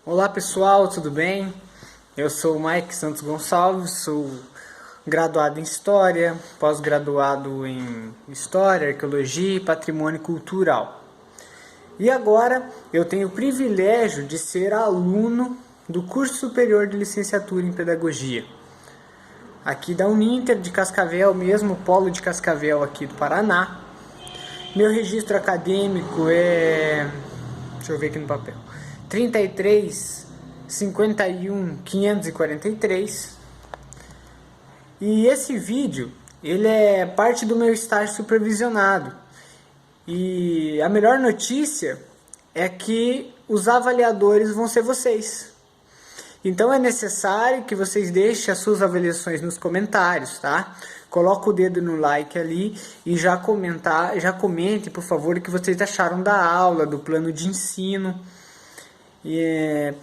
Olá pessoal, tudo bem? Eu sou o Mike Santos Gonçalves, sou graduado em História, pós-graduado em História, Arqueologia e Patrimônio Cultural. E agora eu tenho o privilégio de ser aluno do curso superior de licenciatura em Pedagogia, aqui da Uninter de Cascavel, mesmo polo de Cascavel aqui do Paraná. Meu registro acadêmico é... deixa eu ver aqui no papel. 33 51 543. E esse vídeo, ele é parte do meu estágio supervisionado. E a melhor notícia é que os avaliadores vão ser vocês. Então é necessário que vocês deixem as suas avaliações nos comentários, tá? Coloca o dedo no like ali e já comente, por favor, o que vocês acharam da aula, do plano de ensino.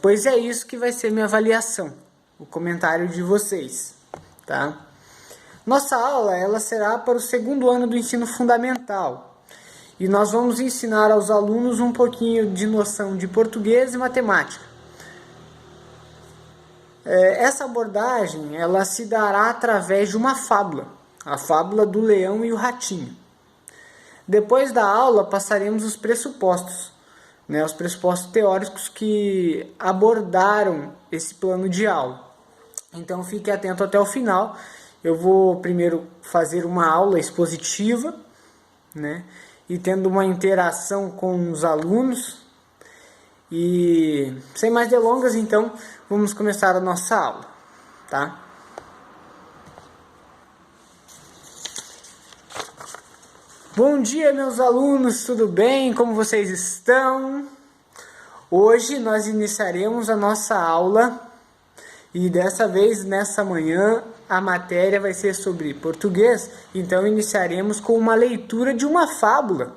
Pois é isso que vai ser minha avaliação, o comentário de vocês, tá? Nossa aula ela será para o segundo ano do ensino fundamental e nós vamos ensinar aos alunos um pouquinho de noção de português e matemática. Essa abordagem ela se dará através de uma fábula, a fábula do leão e o ratinho. Depois da aula passaremos os pressupostos, os pressupostos teóricos que abordaram esse plano de aula. Então fique atento até o final. Eu vou primeiro fazer uma aula expositiva, e tendo uma interação com os alunos. E sem mais delongas, então, vamos começar a nossa aula, tá? Bom dia, meus alunos, tudo bem? Como vocês estão? Hoje nós iniciaremos a nossa aula e dessa vez, nessa manhã, a matéria vai ser sobre português, então iniciaremos com uma leitura de uma fábula.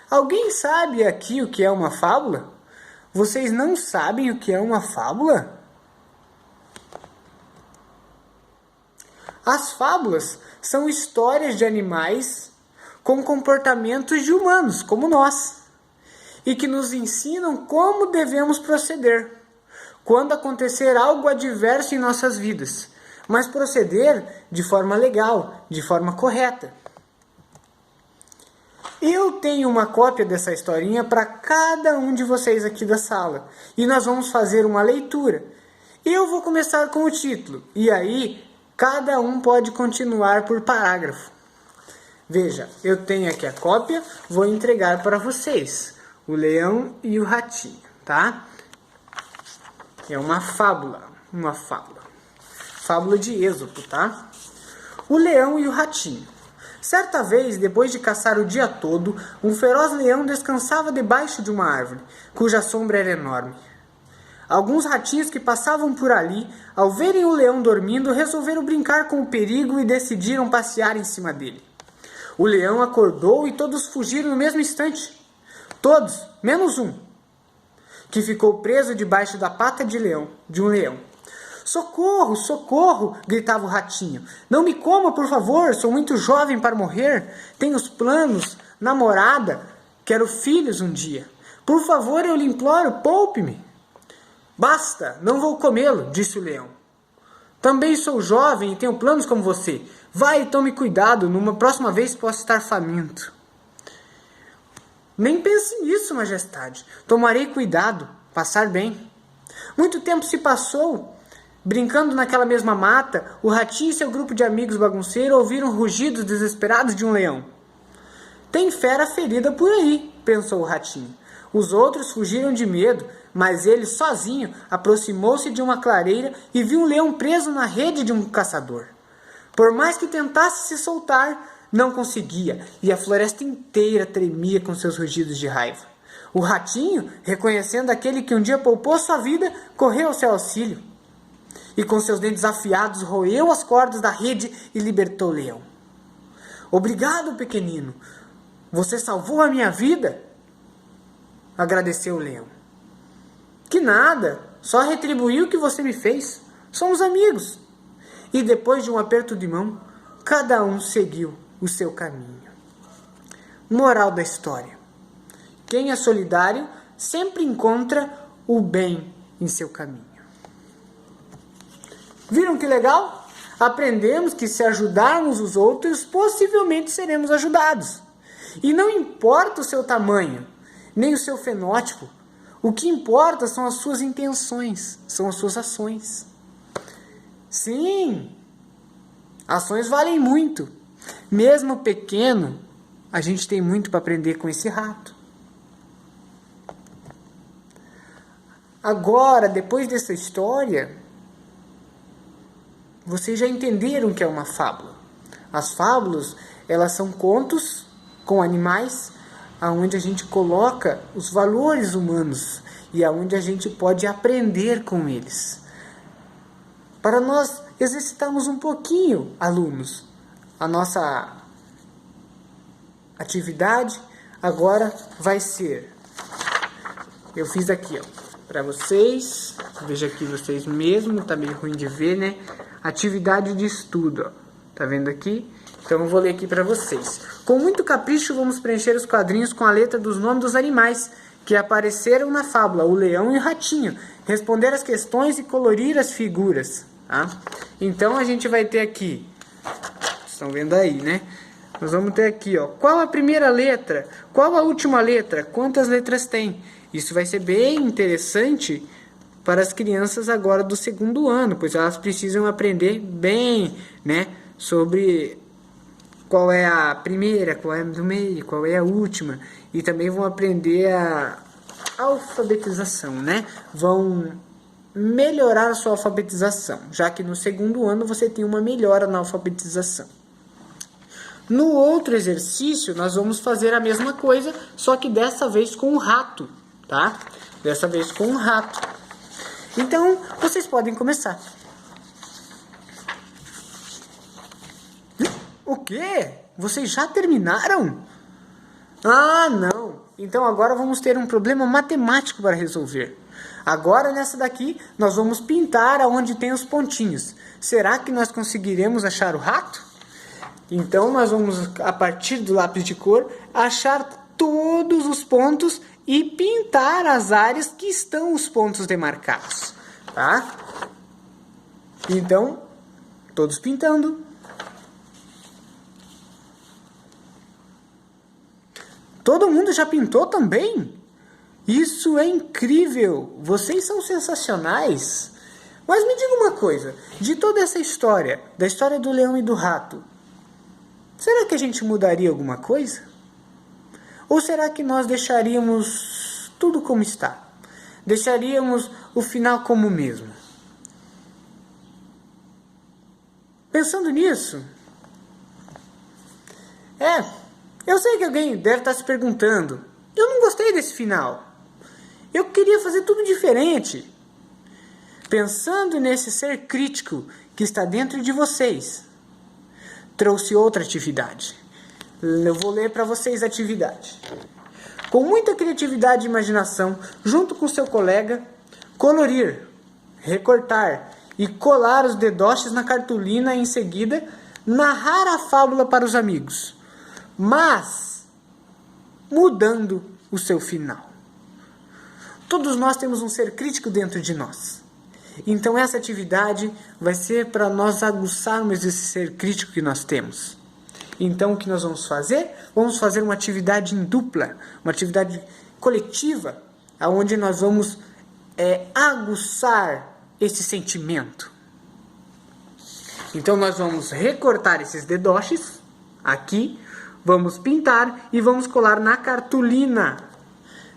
Alguém sabe aqui o que é uma fábula? Vocês não sabem o que é uma fábula? As fábulas são histórias de animais com comportamentos de humanos, como nós, e que nos ensinam como devemos proceder quando acontecer algo adverso em nossas vidas, mas proceder de forma legal, de forma correta. Eu tenho uma cópia dessa historinha para cada um de vocês aqui da sala, e nós vamos fazer uma leitura. Eu vou começar com o título, e aí cada um pode continuar por parágrafo. Veja, eu tenho aqui a cópia, vou entregar para vocês. O leão e o ratinho, tá? É uma fábula. Fábula de Êxopo, tá? O leão e o ratinho. Certa vez, depois de caçar o dia todo, um feroz leão descansava debaixo de uma árvore, cuja sombra era enorme. Alguns ratinhos que passavam por ali, ao verem o leão dormindo, resolveram brincar com o perigo e decidiram passear em cima dele. O leão acordou e todos fugiram no mesmo instante. Todos, menos um, que ficou preso debaixo da pata de um leão. Socorro, socorro, gritava o ratinho. Não me coma, por favor, sou muito jovem para morrer. Tenho planos, namorada, quero filhos um dia. Por favor, eu lhe imploro, poupe-me. Basta, não vou comê-lo, disse o leão. Também sou jovem e tenho planos como você. Vai e tome cuidado, numa próxima vez posso estar faminto. Nem pense nisso, majestade. Tomarei cuidado, passar bem. Muito tempo se passou. Brincando naquela mesma mata, o ratinho e seu grupo de amigos bagunceiros ouviram rugidos desesperados de um leão. Tem fera ferida por aí, pensou o ratinho. Os outros fugiram de medo, mas ele, sozinho, aproximou-se de uma clareira e viu um leão preso na rede de um caçador. Por mais que tentasse se soltar, não conseguia, e a floresta inteira tremia com seus rugidos de raiva. O ratinho, reconhecendo aquele que um dia poupou sua vida, correu ao seu auxílio. E com seus dentes afiados, roeu as cordas da rede e libertou o leão. Obrigado, pequenino. Você salvou a minha vida? Agradeceu o leão. Que nada, só retribuí o que você me fez. Somos amigos. E depois de um aperto de mão, cada um seguiu o seu caminho. Moral da história: quem é solidário sempre encontra o bem em seu caminho. Viram que legal? Aprendemos que se ajudarmos os outros, possivelmente seremos ajudados. E não importa o seu tamanho, nem o seu fenótipo. O que importa são as suas intenções, são as suas ações. Sim, ações valem muito. Mesmo pequeno, a gente tem muito para aprender com esse rato. Agora, depois dessa história, vocês já entenderam o que é uma fábula. As fábulas, elas são contos com animais, aonde a gente coloca os valores humanos e aonde a gente pode aprender com eles. Para nós exercitarmos um pouquinho, alunos, a nossa atividade agora vai ser... Eu fiz aqui, ó, para vocês. Veja aqui vocês mesmo, tá meio ruim de ver, né? Atividade de estudo, ó. Tá vendo aqui? Então eu vou ler aqui para vocês. Com muito capricho vamos preencher os quadrinhos com a letra dos nomes dos animais que apareceram na fábula, o leão e o ratinho. Responder as questões e colorir as figuras. Tá? Então a gente vai ter aqui, estão vendo aí, né? Nós vamos ter aqui, ó, qual a primeira letra, qual a última letra, quantas letras tem. Isso vai ser bem interessante para as crianças agora do segundo ano, pois elas precisam aprender bem, né, sobre qual é a primeira, qual é a do meio, qual é a última. E também vão aprender a alfabetização, né? Vão melhorar a sua alfabetização, já que no segundo ano você tem uma melhora na alfabetização. No outro exercício, nós vamos fazer a mesma coisa, só que dessa vez com o rato, tá? Dessa vez com o rato. Então, vocês podem começar. O quê? Vocês já terminaram? Ah, não. Então agora vamos ter um problema matemático para resolver. Agora nessa daqui nós vamos pintar aonde tem os pontinhos. Será que nós conseguiremos achar o rato? Então nós vamos, a partir do lápis de cor, achar todos os pontos e pintar as áreas que estão os pontos demarcados. Tá? Então, todos pintando. Todo mundo já pintou também? Isso é incrível! Vocês são sensacionais! Mas me diga uma coisa, de toda essa história, da história do leão e do rato, será que a gente mudaria alguma coisa? Ou será que nós deixaríamos tudo como está? Deixaríamos o final como mesmo? Pensando nisso, eu sei que alguém deve estar se perguntando, eu não gostei desse final. Eu queria fazer tudo diferente. Pensando nesse ser crítico que está dentro de vocês, trouxe outra atividade. Eu vou ler para vocês a atividade. Com muita criatividade e imaginação, junto com seu colega, colorir, recortar e colar os dedoches na cartolina e em seguida narrar a fábula para os amigos, mas mudando o seu final. Todos nós temos um ser crítico dentro de nós. Então essa atividade vai ser para nós aguçarmos esse ser crítico que nós temos. Então o que nós vamos fazer? Vamos fazer uma atividade em dupla, uma atividade coletiva, onde nós vamos aguçar esse sentimento. Então nós vamos recortar esses dedoches aqui, vamos pintar e vamos colar na cartolina.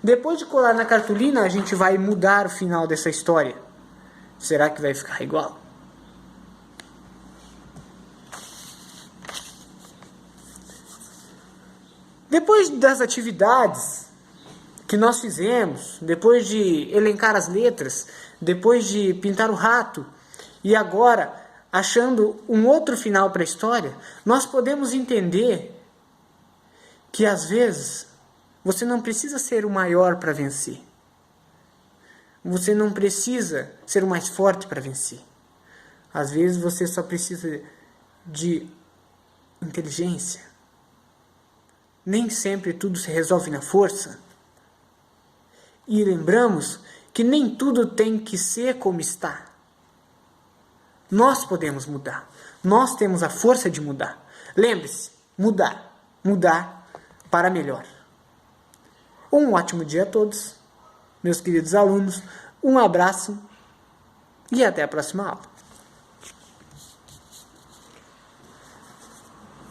Depois de colar na cartolina, a gente vai mudar o final dessa história. Será que vai ficar igual? Depois das atividades que nós fizemos, depois de elencar as letras, depois de pintar o rato, e agora achando um outro final para a história, nós podemos entender que às vezes você não precisa ser o maior para vencer. Você não precisa ser o mais forte para vencer. Às vezes você só precisa de inteligência. Nem sempre tudo se resolve na força. E lembramos que nem tudo tem que ser como está. Nós podemos mudar. Nós temos a força de mudar. Lembre-se, mudar. Mudar para melhor. Um ótimo dia a todos, meus queridos alunos. Um abraço e até a próxima aula.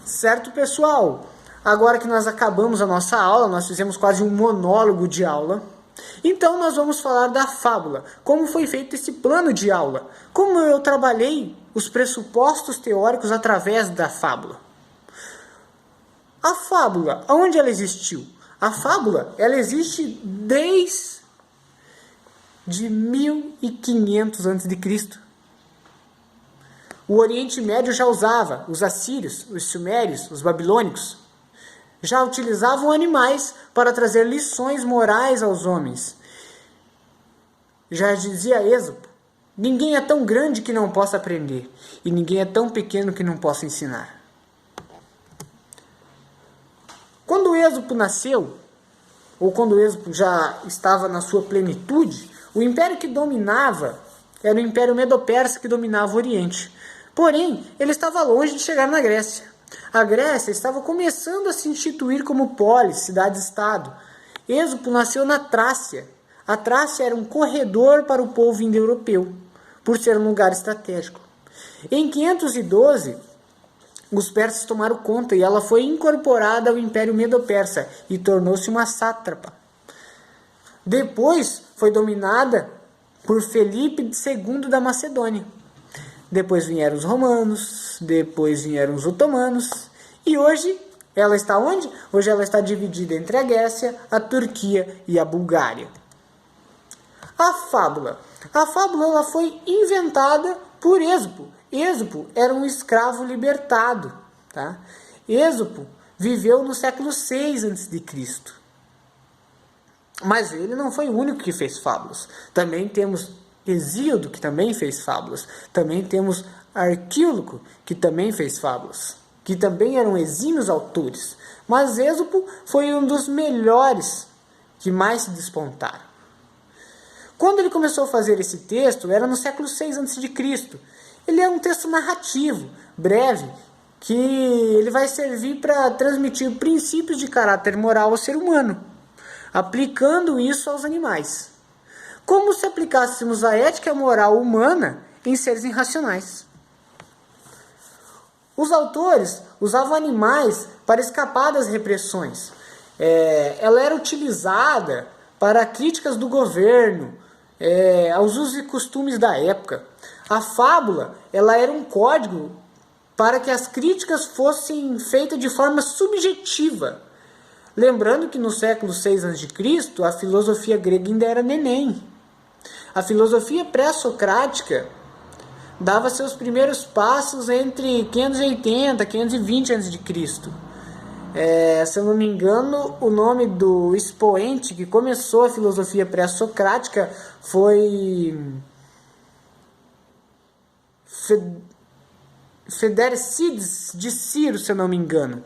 Certo, pessoal? Agora que nós acabamos a nossa aula, nós fizemos quase um monólogo de aula. Então nós vamos falar da fábula, como foi feito esse plano de aula, como eu trabalhei os pressupostos teóricos através da fábula. A fábula, aonde ela existiu? A fábula, ela existe desde 1500 a.C. O Oriente Médio já usava, os assírios, os sumérios, os babilônicos, já utilizavam animais para trazer lições morais aos homens. Já dizia Êxopo, ninguém é tão grande que não possa aprender, e ninguém é tão pequeno que não possa ensinar. Quando Êxopo nasceu, ou quando Êxopo já estava na sua plenitude, o império que dominava era o Império Medo-Persa, que dominava o Oriente. Porém, ele estava longe de chegar na Grécia. A Grécia estava começando a se instituir como polis, cidade-estado. Êxopo nasceu na Trácia. A Trácia era um corredor para o povo indo-europeu, por ser um lugar estratégico. Em 512, os persas tomaram conta e ela foi incorporada ao Império Medo-Persa e tornou-se uma sátrapa. Depois foi dominada por Felipe II da Macedônia. Depois vieram os romanos, depois vieram os otomanos, e hoje ela está onde? Hoje ela está dividida entre a Grécia, a Turquia e a Bulgária. A fábula. A fábula ela foi inventada por Êxopo. Êxopo era um escravo libertado. Tá? Êxopo viveu no século 6 a.C. Mas ele não foi o único que fez fábulas. Também temos Hesíodo, que também fez fábulas. Também temos Arquíloco, que também fez fábulas. Que também eram exímios autores. Mas Êxopo foi um dos melhores que mais se despontaram. Quando ele começou a fazer esse texto, era no século 6 a.C. Ele é um texto narrativo, breve, que ele vai servir para transmitir princípios de caráter moral ao ser humano, aplicando isso aos animais. Como se aplicássemos a ética moral humana em seres irracionais. Os autores usavam animais para escapar das repressões. Ela era utilizada para críticas do governo, aos usos e costumes da época. A fábula ela era um código para que as críticas fossem feitas de forma subjetiva. Lembrando que no século 6 a.C., a filosofia grega ainda era neném. A filosofia pré-socrática dava seus primeiros passos entre 580 e 520 a.C. Se eu não me engano, o nome do expoente que começou a filosofia pré-socrática foi Federcides de Ciro, se eu não me engano.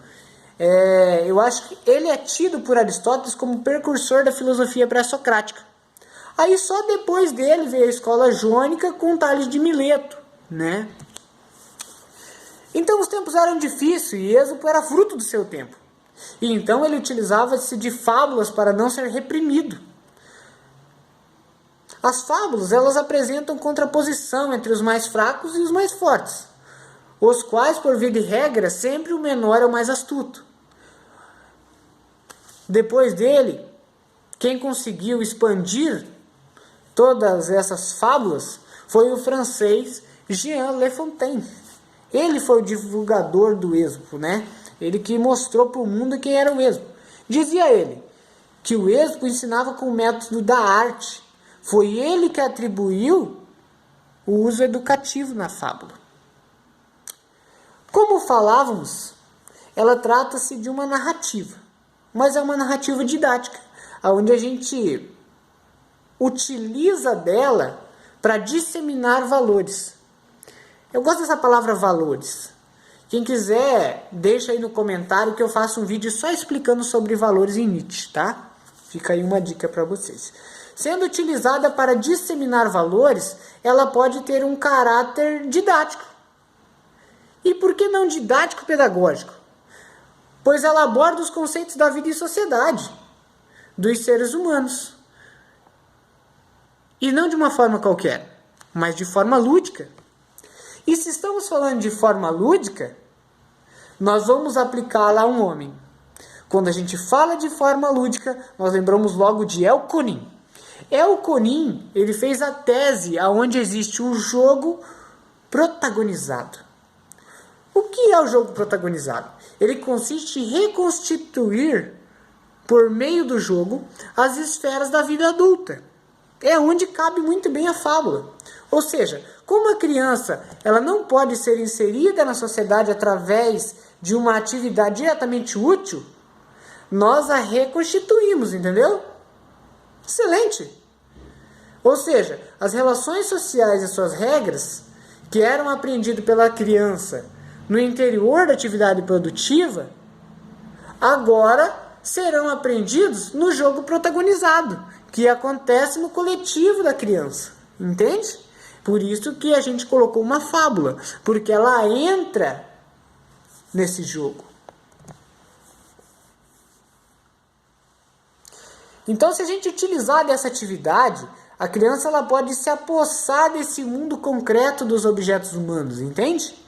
Eu acho que ele é tido por Aristóteles como precursor da filosofia pré-socrática. Aí só depois dele veio a escola jônica com Tales de Mileto, né? Então os tempos eram difíceis e Êxopo era fruto do seu tempo. E então ele utilizava-se de fábulas para não ser reprimido. As fábulas elas apresentam contraposição entre os mais fracos e os mais fortes, os quais, por via de regra, sempre o menor é o mais astuto. Depois dele, quem conseguiu expandir todas essas fábulas foi o francês Jean Le Fontaine. Ele foi o divulgador do Êxopo, né? Ele que mostrou para o mundo quem era o Êxopo. Dizia ele que o Êxopo ensinava com o método da arte. Foi ele que atribuiu o uso educativo na fábula. Como falávamos, ela trata-se de uma narrativa, mas é uma narrativa didática, onde a gente utiliza dela para disseminar valores. Eu gosto dessa palavra valores. Quem quiser, deixa aí no comentário que eu faço um vídeo só explicando sobre valores em Nietzsche, tá? Fica aí uma dica para vocês. Sendo utilizada para disseminar valores, ela pode ter um caráter didático. E por que não didático-pedagógico? Pois ela aborda os conceitos da vida e sociedade, dos seres humanos. E não de uma forma qualquer, mas de forma lúdica. E se estamos falando de forma lúdica, nós vamos aplicá-la a um homem. Quando a gente fala de forma lúdica, nós lembramos logo de Elkonin. Elkonin, ele fez a tese onde existe o jogo protagonizado. O que é o jogo protagonizado? Ele consiste em reconstituir, por meio do jogo, as esferas da vida adulta. É onde cabe muito bem a fábula. Ou seja, como a criança ela não pode ser inserida na sociedade através de uma atividade diretamente útil, nós a reconstituímos, entendeu? Excelente! Ou seja, as relações sociais e suas regras, que eram aprendidas pela criança no interior da atividade produtiva, agora serão aprendidos no jogo protagonizado, que acontece no coletivo da criança. Entende? Por isso que a gente colocou uma fábula, porque ela entra nesse jogo. Então, se a gente utilizar dessa atividade, a criança ela pode se apossar desse mundo concreto dos objetos humanos, entende?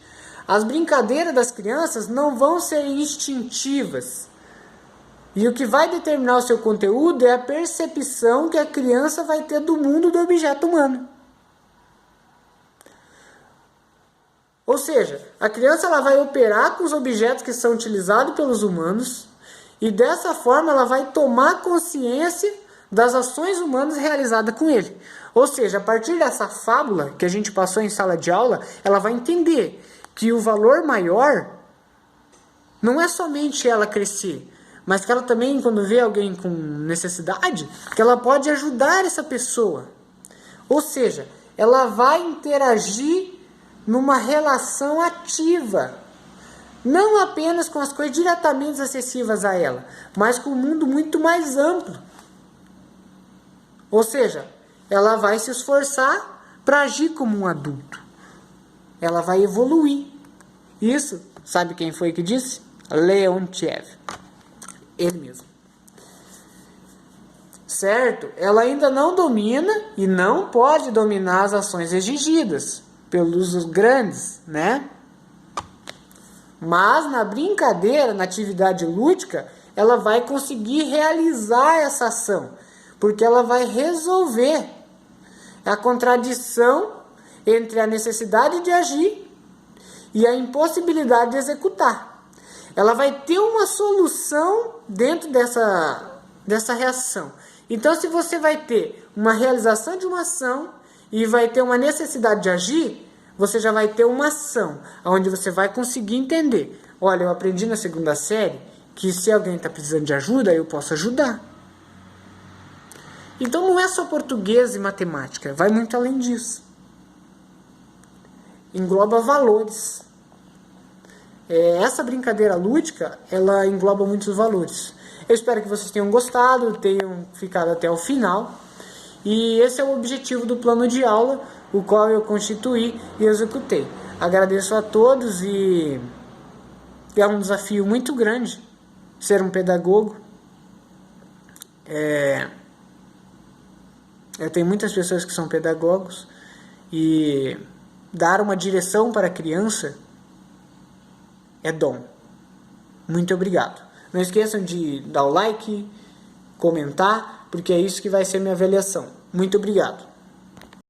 As brincadeiras das crianças não vão ser instintivas. E o que vai determinar o seu conteúdo é a percepção que a criança vai ter do mundo do objeto humano. Ou seja, a criança ela vai operar com os objetos que são utilizados pelos humanos e dessa forma ela vai tomar consciência das ações humanas realizadas com ele. Ou seja, a partir dessa fábula que a gente passou em sala de aula, ela vai entender que o valor maior não é somente ela crescer, mas que ela também, quando vê alguém com necessidade, que ela pode ajudar essa pessoa. Ou seja, ela vai interagir numa relação ativa. Não apenas com as coisas diretamente acessíveis a ela, mas com um mundo muito mais amplo. Ou seja, ela vai se esforçar para agir como um adulto. Ela vai evoluir. Isso, sabe quem foi que disse? Leontiev. Ele mesmo. Certo? Ela ainda não domina e não pode dominar as ações exigidas pelos grandes, né? Mas na brincadeira, na atividade lúdica, ela vai conseguir realizar essa ação, porque ela vai resolver a contradição entre a necessidade de agir e a impossibilidade de executar. Ela vai ter uma solução dentro dessa reação. Então, se você vai ter uma realização de uma ação e vai ter uma necessidade de agir, você já vai ter uma ação, onde você vai conseguir entender. Olha, eu aprendi na segunda série que se alguém está precisando de ajuda, eu posso ajudar. Então não é só português e matemática, vai muito além disso. Engloba valores. Essa brincadeira lúdica, ela engloba muitos valores. Eu espero que vocês tenham gostado, tenham ficado até o final. E esse é o objetivo do plano de aula, o qual eu constituí e executei. Agradeço a todos e é um desafio muito grande ser um pedagogo. Eu tenho muitas pessoas que são pedagogos e dar uma direção para a criança é dom. Muito obrigado. Não esqueçam de dar o like, comentar, porque é isso que vai ser minha avaliação. Muito obrigado.